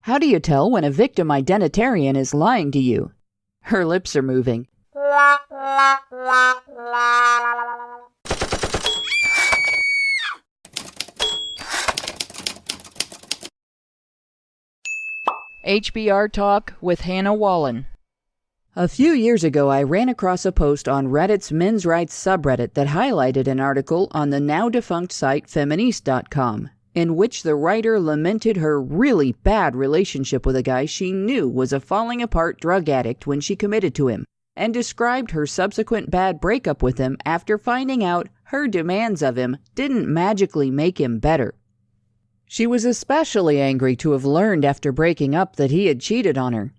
How do you tell when a victim identitarian is lying to you? Her lips are moving. HBR Talk with Hannah Wallen. A few years ago, I ran across a post on Reddit's men's rights subreddit that highlighted an article on the now-defunct site feminists.com, in which the writer lamented her really bad relationship with a guy she knew was a falling-apart drug addict when she committed to him, and described her subsequent bad breakup with him after finding out her demands of him didn't magically make him better. She was especially angry to have learned after breaking up that he had cheated on her.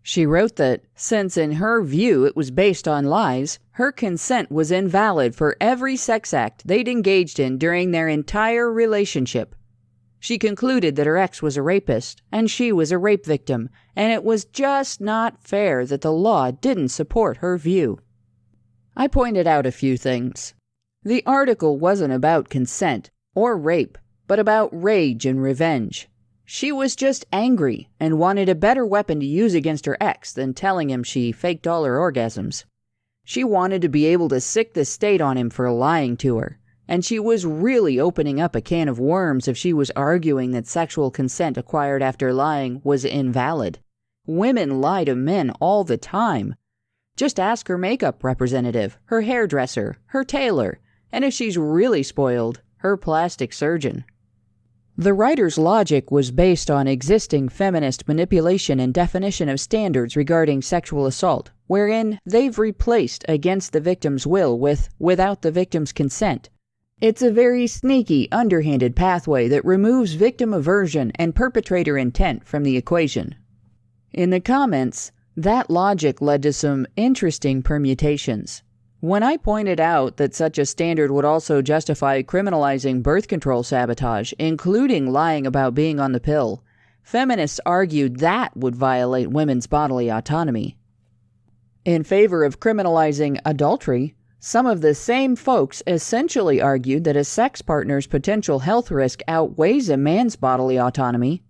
She wrote that, since in her view it was based on lies, her consent was invalid for every sex act they'd engaged in during their entire relationship. She concluded that her ex was a rapist, and she was a rape victim, and it was just not fair that the law didn't support her view. I pointed out a few things. The article wasn't about consent or rape, but about rage and revenge. She was just angry and wanted a better weapon to use against her ex than telling him she faked all her orgasms. She wanted to be able to sick the state on him for lying to her, and she was really opening up a can of worms if she was arguing that sexual consent acquired after lying was invalid. Women lie to men all the time. Just ask her makeup representative, her hairdresser, her tailor, and if she's really spoiled, her plastic surgeon. The writer's logic was based on existing feminist manipulation and definition of standards regarding sexual assault, wherein they've replaced against the victim's will with without the victim's consent. It's a very sneaky, underhanded pathway that removes victim aversion and perpetrator intent from the equation. In the comments, that logic led to some interesting permutations. When I pointed out that such a standard would also justify criminalizing birth control sabotage, including lying about being on the pill, feminists argued that would violate women's bodily autonomy. In favor of criminalizing adultery, some of the same folks essentially argued that a sex partner's potential health risk outweighs a man's bodily autonomy.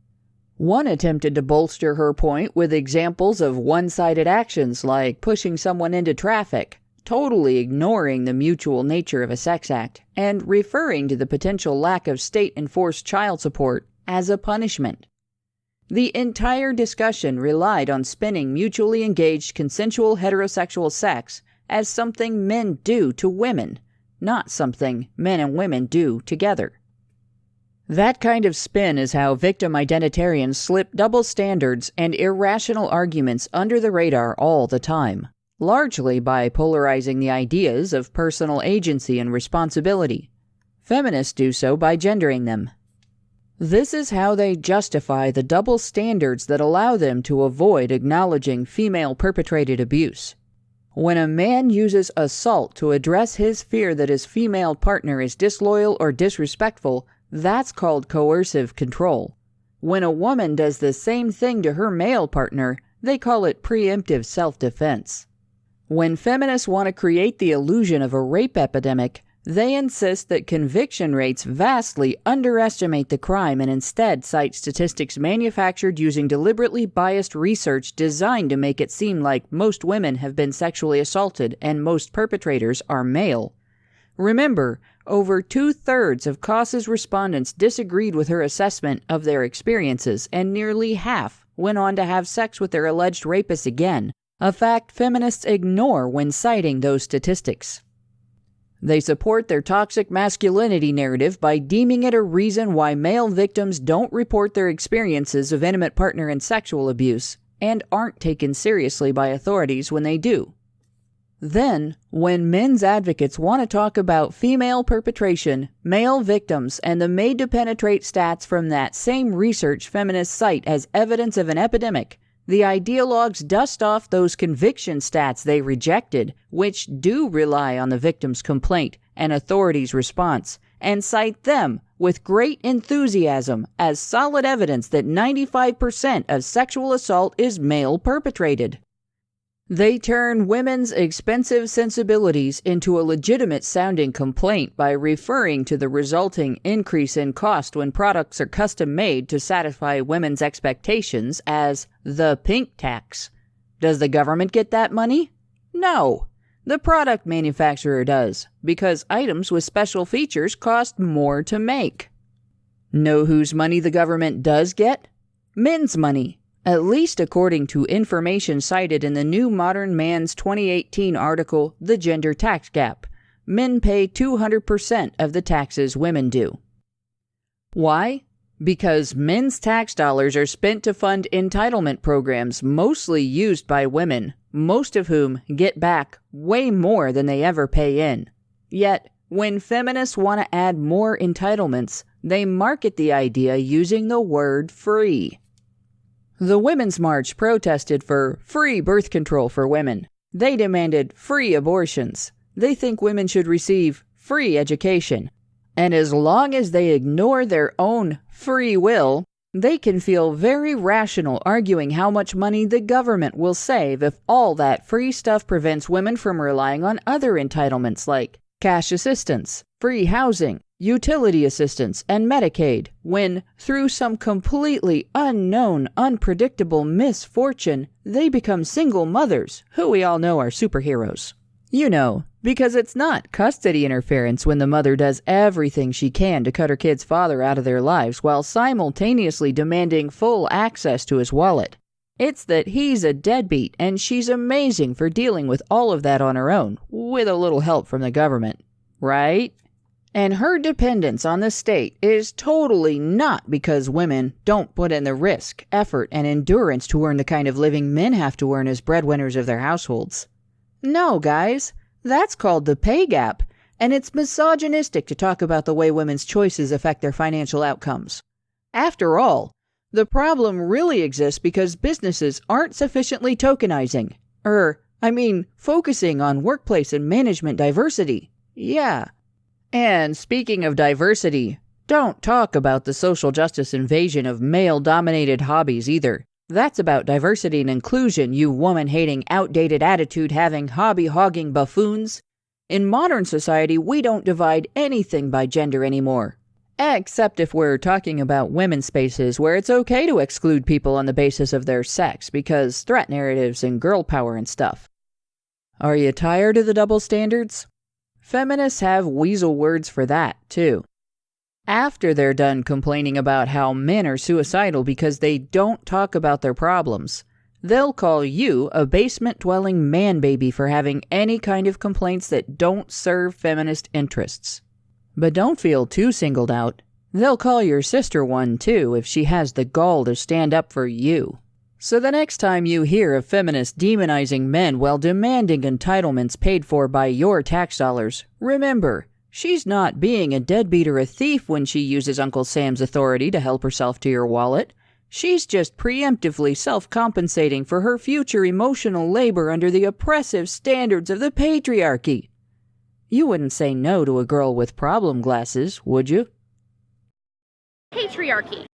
One attempted to bolster her point with examples of one-sided actions like pushing someone into traffic, totally ignoring the mutual nature of a sex act, and referring to the potential lack of state-enforced child support as a punishment. The entire discussion relied on spinning mutually engaged consensual heterosexual sex as something men do to women, not something men and women do together. That kind of spin is how victim identitarians slip double standards and irrational arguments under the radar all the time, largely by polarizing the ideas of personal agency and responsibility. Feminists do so by gendering them. This is how they justify the double standards that allow them to avoid acknowledging female-perpetrated abuse. When a man uses assault to address his fear that his female partner is disloyal or disrespectful, that's called coercive control. When a woman does the same thing to her male partner, they call it preemptive self-defense. When feminists want to create the illusion of a rape epidemic, they insist that conviction rates vastly underestimate the crime and instead cite statistics manufactured using deliberately biased research designed to make it seem like most women have been sexually assaulted and most perpetrators are male. Remember, over 2/3 of CASA's respondents disagreed with her assessment of their experiences, and nearly half went on to have sex with their alleged rapists again, a fact feminists ignore when citing those statistics. They support their toxic masculinity narrative by deeming it a reason why male victims don't report their experiences of intimate partner and sexual abuse, and aren't taken seriously by authorities when they do. Then, when men's advocates want to talk about female perpetration, male victims, and the made-to-penetrate stats from that same research feminists cite as evidence of an epidemic, the ideologues dust off those conviction stats they rejected, which do rely on the victim's complaint and authorities' response, and cite them with great enthusiasm as solid evidence that 95% of sexual assault is male-perpetrated. They turn women's expensive sensibilities into a legitimate-sounding complaint by referring to the resulting increase in cost when products are custom-made to satisfy women's expectations as the pink tax. Does the government get that money? No. The product manufacturer does, because items with special features cost more to make. Know whose money the government does get? Men's money. At least according to information cited in the New Modern Man's 2018 article, The Gender Tax Gap. Men pay 200% of the taxes women do. Why? Because men's tax dollars are spent to fund entitlement programs mostly used by women, most of whom get back way more than they ever pay in. Yet, when feminists want to add more entitlements, they market the idea using the word free. The Women's March protested for free birth control for women. They demanded free abortions. They think women should receive free education. And as long as they ignore their own free will, they can feel very rational arguing how much money the government will save if all that free stuff prevents women from relying on other entitlements like cash assistance, free housing, utility assistance, and Medicaid, when, through some completely unknown, unpredictable misfortune, they become single mothers, who we all know are superheroes. You know, because it's not custody interference when the mother does everything she can to cut her kid's father out of their lives while simultaneously demanding full access to his wallet. It's that he's a deadbeat and she's amazing for dealing with all of that on her own, with a little help from the government. Right? And her dependence on the state is totally not because women don't put in the risk, effort, and endurance to earn the kind of living men have to earn as breadwinners of their households. No, guys, that's called the pay gap, and it's misogynistic to talk about the way women's choices affect their financial outcomes. After all, the problem really exists because businesses aren't sufficiently tokenizing, focusing on workplace and management diversity. Yeah. And speaking of diversity, don't talk about the social justice invasion of male-dominated hobbies either. That's about diversity and inclusion, you woman-hating, outdated attitude-having, hobby-hogging buffoons. In modern society, we don't divide anything by gender anymore. Except if we're talking about women's spaces where it's okay to exclude people on the basis of their sex because threat narratives and girl power and stuff. Are you tired of the double standards? Feminists have weasel words for that, too. After they're done complaining about how men are suicidal because they don't talk about their problems, they'll call you a basement-dwelling man-baby for having any kind of complaints that don't serve feminist interests. But don't feel too singled out. They'll call your sister one, too, if she has the gall to stand up for you. So the next time you hear of feminists demonizing men while demanding entitlements paid for by your tax dollars, remember, she's not being a deadbeat or a thief when she uses Uncle Sam's authority to help herself to your wallet. She's just preemptively self-compensating for her future emotional labor under the oppressive standards of the patriarchy. You wouldn't say no to a girl with problem glasses, would you? Patriarchy.